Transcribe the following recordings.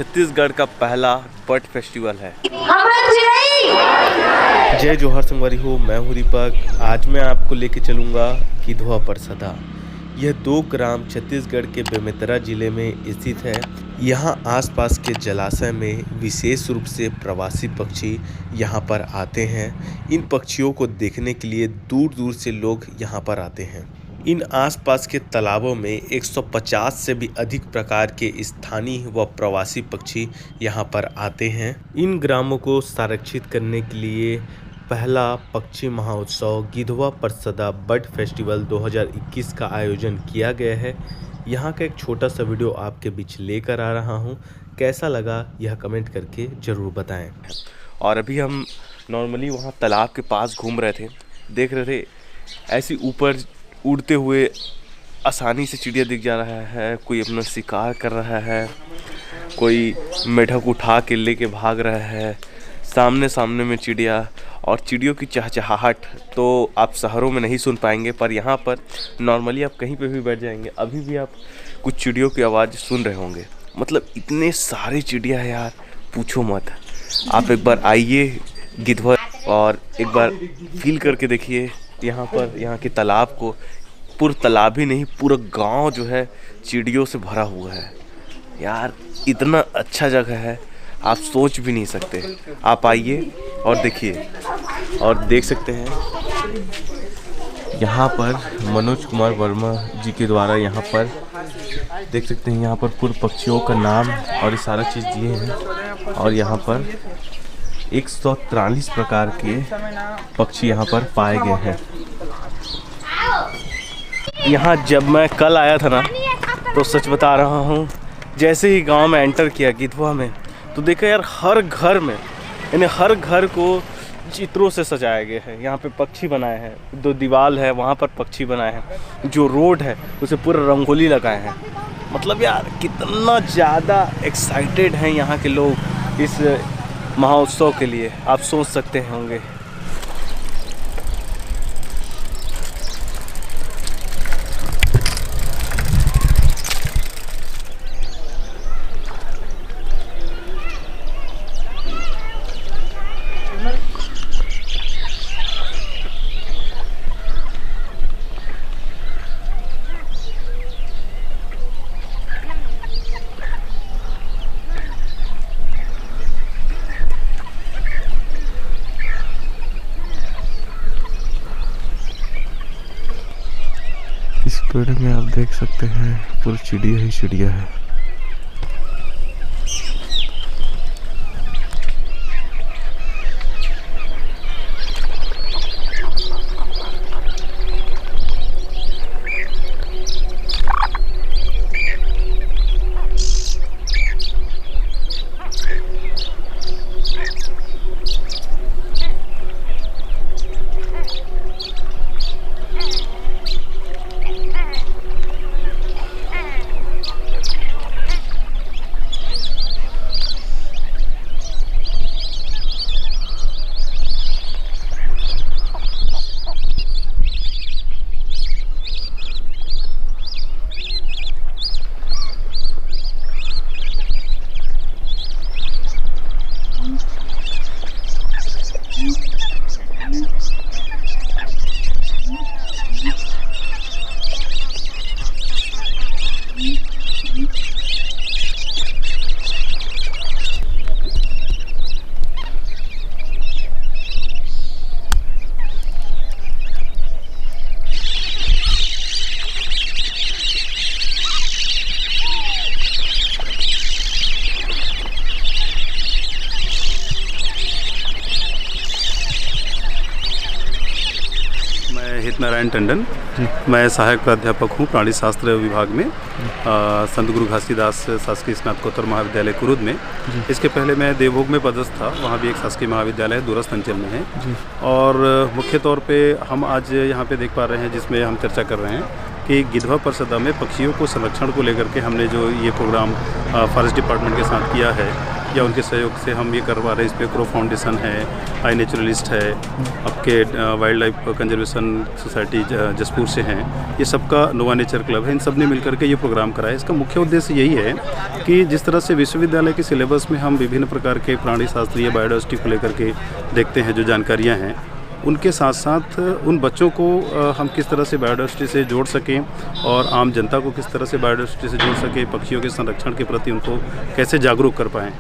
छत्तीसगढ़ का पहला bird festival है। जय जोहर संगवारी हो, मैं हूँ दीपक। आज मैं आपको लेके चलूँगा गिधवा परसदा। यह 2 ग्राम छत्तीसगढ़ के बेमेतरा जिले में स्थित है। यहाँ आसपास के जलाशय में विशेष रूप से प्रवासी पक्षी यहाँ पर आते हैं। इन पक्षियों को देखने के लिए दूर दूर से लोग यहाँ पर आते हैं। इन आसपास के तालाबों में 150 से भी अधिक प्रकार के स्थानीय व प्रवासी पक्षी यहाँ पर आते हैं। इन ग्रामों को संरक्षित करने के लिए पहला पक्षी महोत्सव गिधवा परसदा बर्ड फेस्टिवल 2021 का आयोजन किया गया है। यहाँ का एक छोटा सा वीडियो आपके बीच लेकर आ रहा हूँ। कैसा लगा यह कमेंट करके ज़रूर बताएं। और अभी हम नॉर्मली वहाँ तालाब के पास घूम रहे थे, देख रहे थे ऐसे ऊपर उड़ते हुए आसानी से चिड़िया दिख जा रहा है। कोई अपना शिकार कर रहा है, कोई मेढक उठा के लेके भाग रहा है। सामने में चिड़िया, और चिड़ियों की चहचहाहट तो आप शहरों में नहीं सुन पाएंगे, पर यहाँ पर नॉर्मली आप कहीं पे भी बैठ जाएंगे, अभी भी आप कुछ चिड़ियों की आवाज़ सुन रहे होंगे। मतलब इतने सारे चिड़िया है यार, पूछो मत। आप एक बार आइए गिधवा और एक बार फील करके देखिए यहाँ पर, यहाँ के तालाब को। पूरा तालाब ही नहीं, पूरा गांव जो है चिड़ियों से भरा हुआ है यार। इतना अच्छा जगह है, आप सोच भी नहीं सकते। आप आइए और देखिए, और देख सकते हैं यहाँ पर मनोज कुमार वर्मा जी के द्वारा यहाँ पर देख सकते हैं, यहाँ पर पूरे पक्षियों का नाम और ये सारा चीज़ दिए हैं। और यहाँ पर 143 प्रकार के पक्षी यहाँ पर पाए गए हैं। यहाँ जब मैं कल आया था ना, तो सच बता रहा हूँ, जैसे ही गांव में एंटर किया गिधवा में, तो देखा यार हर घर में, यानी हर घर को चित्रों से सजाया गया है। यहाँ पे पक्षी बनाए हैं, 2 दीवार है वहाँ पर पक्षी बनाए हैं। जो रोड है उसे पूरा रंगोली लगाए हैं। मतलब यार कितना ज़्यादा एक्साइटेड हैं यहाँ के लोग इस महोत्सव के लिए, आप सोच सकते होंगे। इस पेड़ में आप देख सकते हैं पूरी चिड़िया ही चिड़िया है। हित नारायण टंडन, मैं सहायक प्राध्यापक हूँ प्राणी शास्त्र विभाग में संत गुरु घासीदास शासकीय स्नातकोत्तर महाविद्यालय कुरुद में। इसके पहले मैं देवभोग में पदस्थ था, वहाँ भी एक शासकीय महाविद्यालय दूरस्थ अंचल में है। और मुख्य तौर पे हम आज यहाँ पे देख पा रहे हैं, जिसमें हम चर्चा कर रहे हैं कि गिधवा परसदा में पक्षियों को संरक्षण को लेकर के हमने जो ये प्रोग्राम फॉरेस्ट डिपार्टमेंट के साथ किया है, या उनके सहयोग से हम ये करवा रहे हैं। इस पर क्रो फाउंडेशन है, आई नेचुरलिस्ट है, आपके wild life conservation society Jaspur से हैं, ये सबका नोवा नेचर क्लब है, इन सब ने मिलकर के ये प्रोग्राम कराया। इसका मुख्य उद्देश्य यही है कि जिस तरह से विश्वविद्यालय के सिलेबस में हम विभिन्न प्रकार के प्राणी शास्त्र या बायोडाइवर्सिटी को लेकर के देखते हैं जो जानकारियाँ हैं, उनके साथ साथ उन बच्चों को हम किस तरह से बायोडाइवर्सिटी से जोड़ सकें और आम जनता को किस तरह से बायोडाइवर्सिटी से जोड़ सकें, पक्षियों के संरक्षण के प्रति उनको कैसे जागरूक कर पाएँ,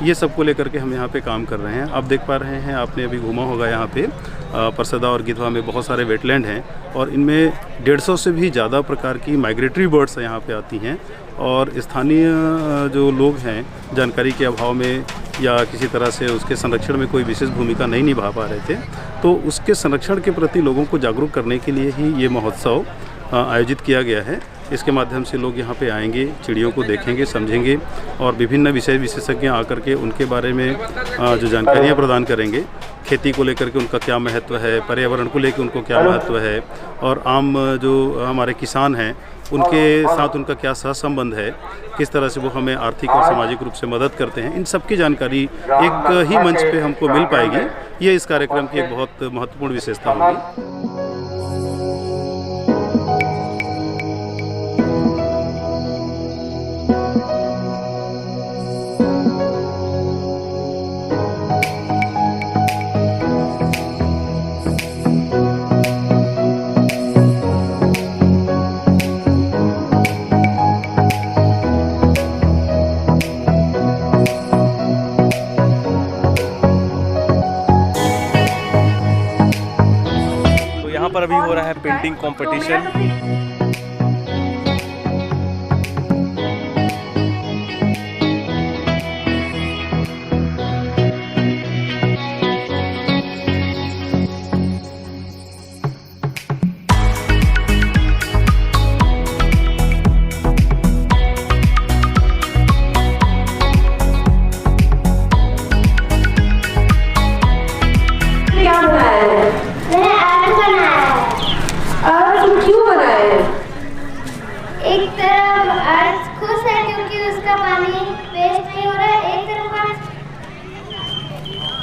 ये सब को लेकर के हम यहाँ पे काम कर रहे हैं। आप देख पा रहे हैं, आपने अभी घूमा होगा यहाँ पे परसदा और गिधवा में बहुत सारे वेटलैंड हैं और इनमें 150 से भी ज़्यादा प्रकार की माइग्रेटरी बर्ड्स यहाँ पे आती हैं और स्थानीय जो लोग हैं जानकारी के अभाव में या किसी तरह से उसके संरक्षण में कोई विशेष भूमिका नहीं निभा पा रहे थे, तो उसके संरक्षण के प्रति लोगों को जागरूक करने के लिए ही ये महोत्सव आयोजित किया गया है। इसके माध्यम से लोग यहाँ पे आएंगे, चिड़ियों को देखेंगे, समझेंगे और विभिन्न विषय विशेषज्ञ आकर के उनके बारे में जो जानकारियाँ प्रदान करेंगे, खेती को लेकर के उनका क्या महत्व है, पर्यावरण को लेकर उनको क्या महत्व है और आम जो हमारे किसान हैं उनके साथ उनका क्या सहसंबंध है, किस तरह से वो हमें आर्थिक और सामाजिक रूप से मदद करते हैं, इन सब की जानकारी एक ही मंच पे हमको मिल पाएगी। ये इस कार्यक्रम की एक बहुत महत्वपूर्ण विशेषता होगी। यहाँ पर अभी हो रहा है पेंटिंग कंपटीशन। एक तरफ अर्थ खुश है क्योंकि उसका पानी वेस्ट नहीं हो रहा है, एक तरफ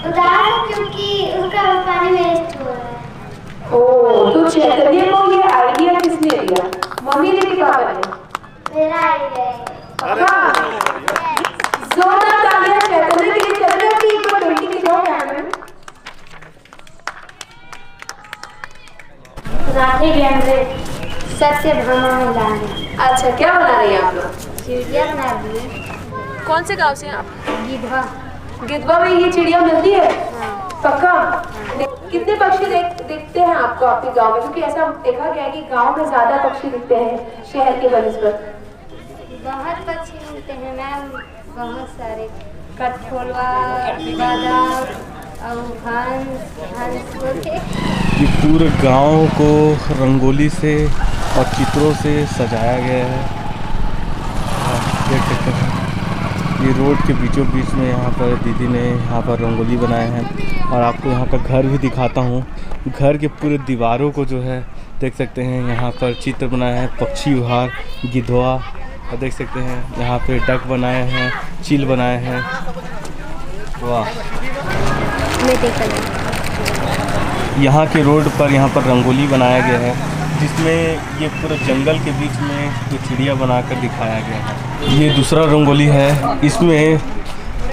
उदास है क्योंकि उसका पानी वेस्ट हो रहा है। ओह, तो चैतन्य को ये आइडिया किसने दिया? मम्मी ने कि पापा ने? मेरा आइडिया है। जोरदार तालियां चैतन्य के लिए। चैतन्य की एक बार बेटी की जाओ कैमरा। राधे ज्ञान से सत्य भ्रम मिलाने। अच्छा, क्या बना रही हैं आप लोग? चिड़िया बना दिए। कौन से गांव से हैं आप? गिधवा। गिधवा में ये चिड़िया मिलती है? हाँ। पक्का? कितने पक्षी दिखते हैं आपको आपके गांव में? क्योंकि ऐसा देखा गया है कि गांव में ज्यादा पक्षी दिखते हैं शहर के बनिस्बत। बहुत पक्षी मिलते हैं मैम, बहुत सारे। कठफोलवा, बादल और हंस बोलते। ये पूरे गांव को रंगोली से और चित्रों से सजाया गया है। आप देख सकते हैं ये रोड के बीचों बीच में यहाँ पर दीदी ने यहाँ पर रंगोली बनाए हैं और आपको यहाँ का घर भी दिखाता हूँ। घर के पूरे दीवारों को जो है देख सकते हैं यहाँ पर चित्र बनाए हैं, पक्षी विहार, गिधवा, और देख सकते हैं यहाँ पे डक बनाए हैं, चील बनाए हैं। वाह। यहाँ के रोड पर यहाँ पर रंगोली बनाया गया है जिसमें ये पूरे जंगल के बीच में ये चिड़िया बनाकर दिखाया गया है। ये दूसरा रंगोली है, इसमें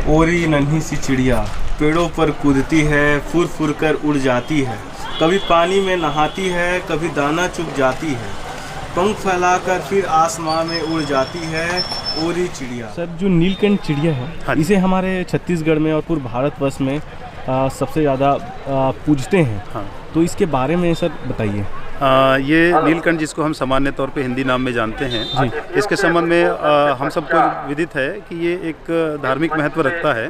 ओरी नन्ही सी चिड़िया पेड़ों पर कूदती है, फुर फुर कर उड़ जाती है, कभी पानी में नहाती है, कभी दाना चुग जाती है, पंख फैलाकर फिर आसमां में उड़ जाती है ओरी चिड़िया। सर, जो नीलकंठ चिड़िया है, हाँ, इसे हमारे छत्तीसगढ़ में और पूरे भारतवर्ष में सबसे ज़्यादा पूजते हैं। हाँ। तो इसके बारे में सर बताइए। ये नीलकंठ जिसको हम सामान्य तौर पे हिंदी नाम में जानते हैं, इसके संबंध में हम सबको विदित है कि ये एक धार्मिक महत्व रखता है।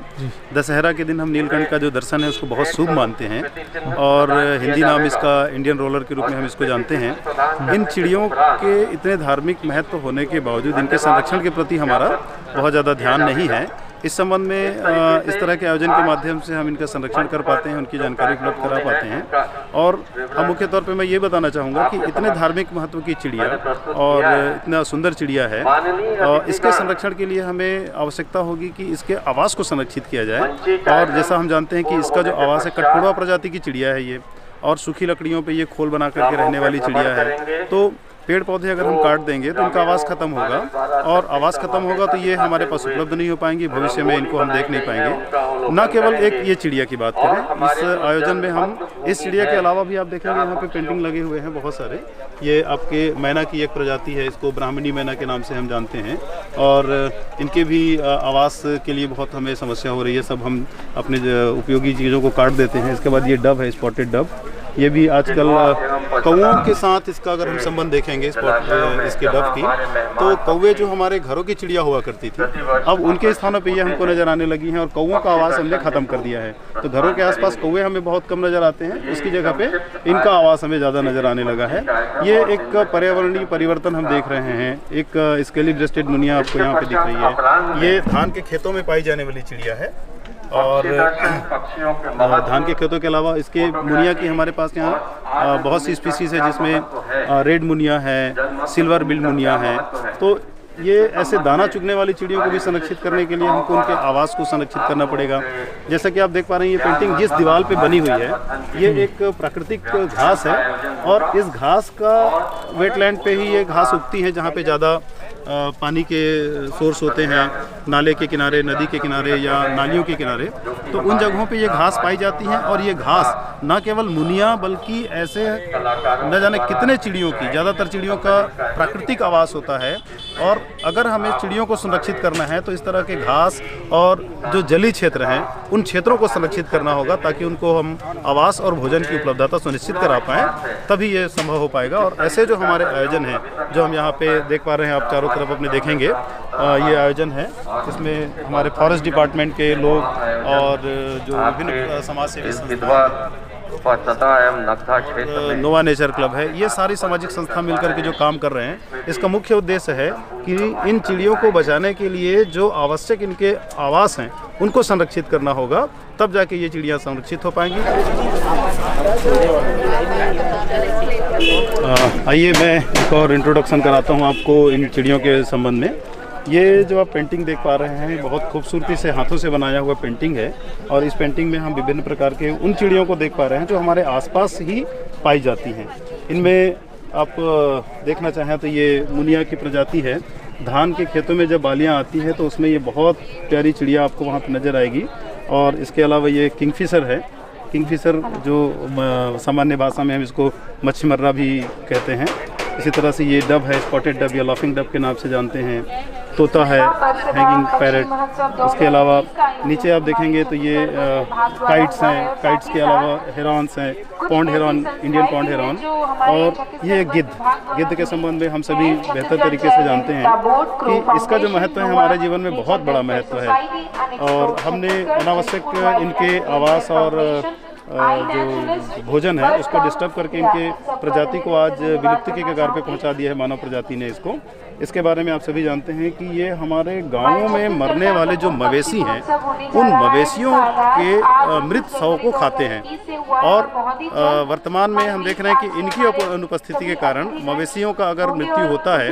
दशहरा के दिन हम नीलकंठ का जो दर्शन है उसको बहुत शुभ मानते हैं और हिंदी नाम इसका इंडियन रोलर के रूप में हम इसको जानते हैं। इन चिड़ियों के इतने धार्मिक महत्व होने के बावजूद इनके संरक्षण के प्रति हमारा बहुत ज़्यादा ध्यान नहीं है। इस संबंध में इस तरह के आयोजन के माध्यम से हम इनका संरक्षण कर पाते हैं, उनकी जानकारी उपलब्ध करा पाते हैं। और अब मुख्य तौर पे मैं ये बताना चाहूँगा कि इतने धार्मिक महत्व की चिड़िया और इतना सुंदर चिड़िया है, और इसके संरक्षण के लिए हमें आवश्यकता होगी कि इसके आवास को संरक्षित किया जाए। और जैसा हम जानते हैं कि इसका जो आवास है, कठफोड़वा प्रजाति की चिड़िया है ये, और सूखी लकड़ियों पे ये खोल बना करके रहने वाली चिड़िया है। तो पेड़ पौधे अगर हम काट देंगे तो इनका आवास खत्म होगा, और आवास खत्म होगा तो ये हमारे पास उपलब्ध नहीं हो पाएंगी, भविष्य में इनको हम देख नहीं पाएंगे। न केवल एक ये चिड़िया की बात करें, इस आयोजन में हम इस चिड़िया के अलावा भी आप देखेंगे यहाँ पे पेंटिंग लगे हुए हैं बहुत सारे। ये आपके मैना की एक प्रजाति है, इसको ब्राह्मणी मैना के नाम से हम जानते हैं, और इनके भी आवास के लिए बहुत हमें समस्या हो रही है। सब हम अपने उपयोगी चीज़ों को काट देते हैं। इसके बाद ये डब है, स्पॉटेड डब, ये भी आजकल कौओं के साथ इसका अगर हम संबंध देखेंगे इसके डब की, तो कौवे जो हमारे घरों की चिड़िया हुआ करती थी, अब उनके स्थानों पे ये हमको नज़र आने लगी हैं, और कौओं का आवास हमने ख़त्म कर दिया है। तो घरों के आसपास कौवे हमें बहुत कम नज़र आते हैं, उसकी जगह पे इनका आवास हमें ज़्यादा नज़र आने लगा है। ये एक पर्यावरणीय परिवर्तन हम देख रहे हैं। एक स्केली ब्रेस्टेड मुनिया आपको यहाँ पे दिख रही है, ये धान के खेतों में पाई जाने वाली चिड़िया है। और धान के खेतों के अलावा इसके मुनिया की हमारे पास यहाँ बहुत सी स्पीसीज है, जिसमें रेड मुनिया है, सिल्वर बिल मुनिया है। तो ये ऐसे दाना चुगने वाली चिड़ियों को भी संरक्षित करने के लिए हमको उनके आवास को संरक्षित करना पड़ेगा। जैसा कि आप देख पा रहे हैं, ये पेंटिंग जिस दीवार पे बनी हुई है, ये एक प्राकृतिक घास है, और इस घास का वेटलैंड पे ही ये घास उगती है, जहाँ पे ज़्यादा पानी के सोर्स होते हैं, नाले के किनारे, नदी के किनारे या नालियों के किनारे। तो उन जगहों पे ये घास पाई जाती है, और ये घास न केवल मुनिया बल्कि ऐसे न जाने कितने चिड़ियों की, ज़्यादातर चिड़ियों का प्राकृतिक आवास होता है। और अगर हमें चिड़ियों को संरक्षित करना है तो इस तरह के घास और जो जलीय क्षेत्र हैं, उन क्षेत्रों को संरक्षित करना होगा, ताकि उनको हम आवास और भोजन की उपलब्धता सुनिश्चित करा पाएँ, तभी ये संभव हो पाएगा। और ऐसे जो हमारे आयोजन हैं, जो हम यहाँ पे देख पा रहे हैं, आप चारों तरफ अपने देखेंगे, ये आयोजन है, इसमें हमारे फॉरेस्ट डिपार्टमेंट के लोग और जो विभिन्न समाज सेवी संस्थाएं, नोवा नेचर क्लब है, ये सारी सामाजिक संस्था मिलकर के जो काम कर रहे हैं, इसका मुख्य उद्देश्य है कि इन चिड़ियों को बचाने के लिए जो आवश्यक इनके आवास हैं, उनको संरक्षित करना होगा, तब जाके ये चिड़ियाँ संरक्षित हो पाएंगी। आइए मैं एक और इंट्रोडक्शन कराता हूँ आपको इन चिड़ियों के संबंध में। ये जो आप पेंटिंग देख पा रहे हैं, बहुत खूबसूरती से हाथों से बनाया हुआ पेंटिंग है, और इस पेंटिंग में हम विभिन्न प्रकार के उन चिड़ियों को देख पा रहे हैं जो हमारे आसपास ही पाई जाती हैं। इनमें आप देखना चाहें तो ये मुनिया की प्रजाति है। धान के खेतों में जब बालियाँ आती हैं तो उसमें ये बहुत प्यारी चिड़िया आपको वहाँ पर नज़र आएगी। और इसके अलावा ये किंगफिशर है, किंगफिशर जो सामान्य भाषा में हम इसको मच्छीमर्रा भी कहते हैं। इसी तरह से ये डब है, स्पॉटेड डब या लाफिंग डब के नाम से जानते हैं। तोता है, हैंगिंग पैरट। उसके अलावा नीचे आप देखेंगे तो ये काइट्स हैं, काइट्स के अलावा हेरॉन्स हैं, pond heron, Indian pond heron, और ये गिद्ध के संबंध में हम सभी बेहतर तरीके से जानते हैं कि इसका जो महत्व है हमारे जीवन में बहुत बड़ा महत्व है। और हमने अनावश्यक इनके आवास और जो भोजन है उसको डिस्टर्ब करके इनके प्रजाति को आज विलुप्ति के कगार पे पहुंचा दिया है मानव प्रजाति ने इसको। इसके बारे में आप सभी जानते हैं कि ये हमारे गांवों में मरने वाले जो मवेशी हैं, उन मवेशियों के मृत शव को खाते हैं। और वर्तमान में हम देख रहे हैं कि इनकी अनुपस्थिति के कारण मवेशियों का अगर मृत्यु होता है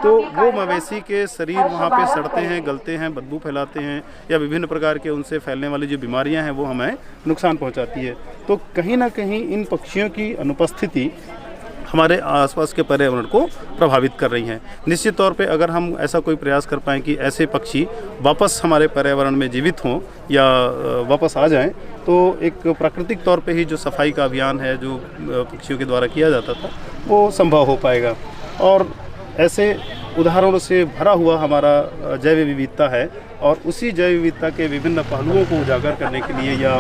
तो वो मवेशी के शरीर वहाँ पे सड़ते हैं, गलते हैं, बदबू फैलाते हैं, या विभिन्न प्रकार के उनसे फैलने वाली जो बीमारियाँ हैं वो हमें नुकसान पहुँचाती है। तो कहीं ना कहीं इन पक्षियों की अनुपस्थिति हमारे आसपास के पर्यावरण को प्रभावित कर रही हैं। निश्चित तौर पे अगर हम ऐसा कोई प्रयास कर पाएँ कि ऐसे पक्षी वापस हमारे पर्यावरण में जीवित हों या वापस आ जाएं, तो एक प्राकृतिक तौर पे ही जो सफाई का अभियान है जो पक्षियों के द्वारा किया जाता था वो संभव हो पाएगा। और ऐसे उदाहरणों से भरा हुआ हमारा जैव विविधता है, और उसी जैव विविधता के विभिन्न पहलुओं को उजागर करने के लिए या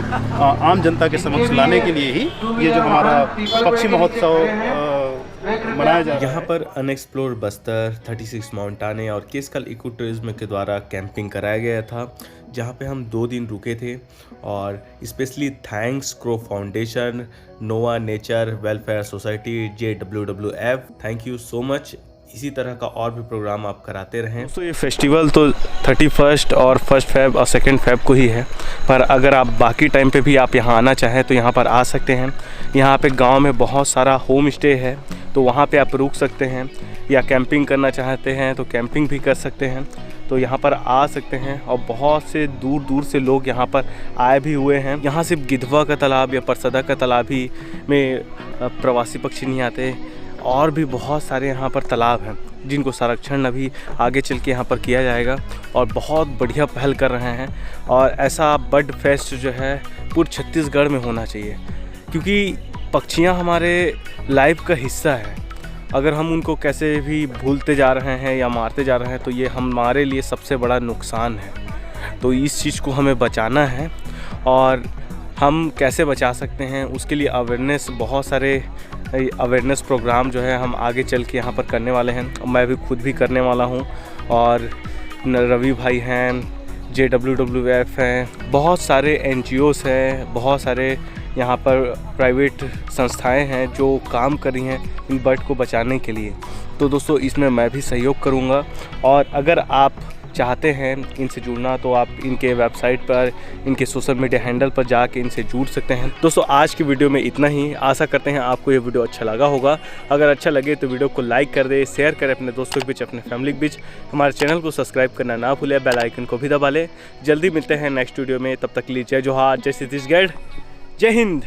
आम जनता के समक्ष लाने के लिए ही ये जो हमारा पक्षी महोत्सव मनाया जा रहा है। यहाँ पर अनएक्सप्लोर्ड बस्तर, 36 माउंटाने और केसकल इको टूरिज्म के द्वारा कैंपिंग कराया गया था, जहाँ पे हम 2 दिन रुके थे। और specially thanks crow foundation, Nova Nature welfare society, JWWF, thank you so much इसी तरह का और भी प्रोग्राम आप कराते रहें। दोस्तों ये फेस्टिवल तो 31 और 1 फेब और 2 फेब को ही है, पर अगर आप बाकी टाइम पे भी आप यहाँ आना चाहें तो यहाँ पर आ सकते हैं। यहाँ पे गांव में बहुत सारा होम स्टे है, तो वहाँ पे आप रुक सकते हैं, या कैंपिंग करना चाहते हैं तो कैंपिंग भी कर सकते हैं। तो यहाँ पर आ सकते हैं और बहुत से दूर दूर से लोग यहाँ पर आए भी हुए हैं। यहाँ सिर्फ गिधवा का तालाब या परसदा का तालाब ही में प्रवासी पक्षी नहीं आते, और भी बहुत सारे यहाँ पर तालाब हैं जिनको संरक्षण अभी आगे चल के यहाँ पर किया जाएगा, और बहुत बढ़िया पहल कर रहे हैं। और ऐसा बर्ड फेस्ट जो है पूरे छत्तीसगढ़ में होना चाहिए, क्योंकि पक्षियाँ हमारे लाइफ का हिस्सा है। अगर हम उनको कैसे भी भूलते जा रहे हैं या मारते जा रहे हैं तो ये हमारे लिए सबसे बड़ा नुकसान है। तो इस चीज़ को हमें बचाना है, और हम कैसे बचा सकते हैं उसके लिए अवेयरनेस, बहुत सारे अवेयरनेस प्रोग्राम जो है हम आगे चल के यहाँ पर करने वाले हैं। मैं भी खुद भी करने वाला हूँ, और रवि भाई हैं, JWWF हैं, बहुत सारे NGOs हैं, बहुत सारे यहाँ पर प्राइवेट संस्थाएं हैं जो काम कर रही हैं इन बर्ड को बचाने के लिए। तो दोस्तों इसमें मैं भी सहयोग करूँगा, और अगर आप चाहते हैं इनसे जुड़ना तो आप इनके वेबसाइट पर, इनके सोशल मीडिया हैंडल पर जाके इनसे जुड़ सकते हैं। दोस्तों आज की वीडियो में इतना ही। आशा करते हैं आपको ये वीडियो अच्छा लगा होगा। अगर अच्छा लगे तो वीडियो को लाइक कर दे, शेयर करें अपने दोस्तों के बीच, अपने फैमिली के बीच। हमारे चैनल को सब्सक्राइब करना ना भूलें, बेल आइकन को भी दबा लें। जल्दी मिलते हैं नेक्स्ट वीडियो में, तब तक के लिए जय जोहार, जय छत्तीसगढ़, जय हिंद।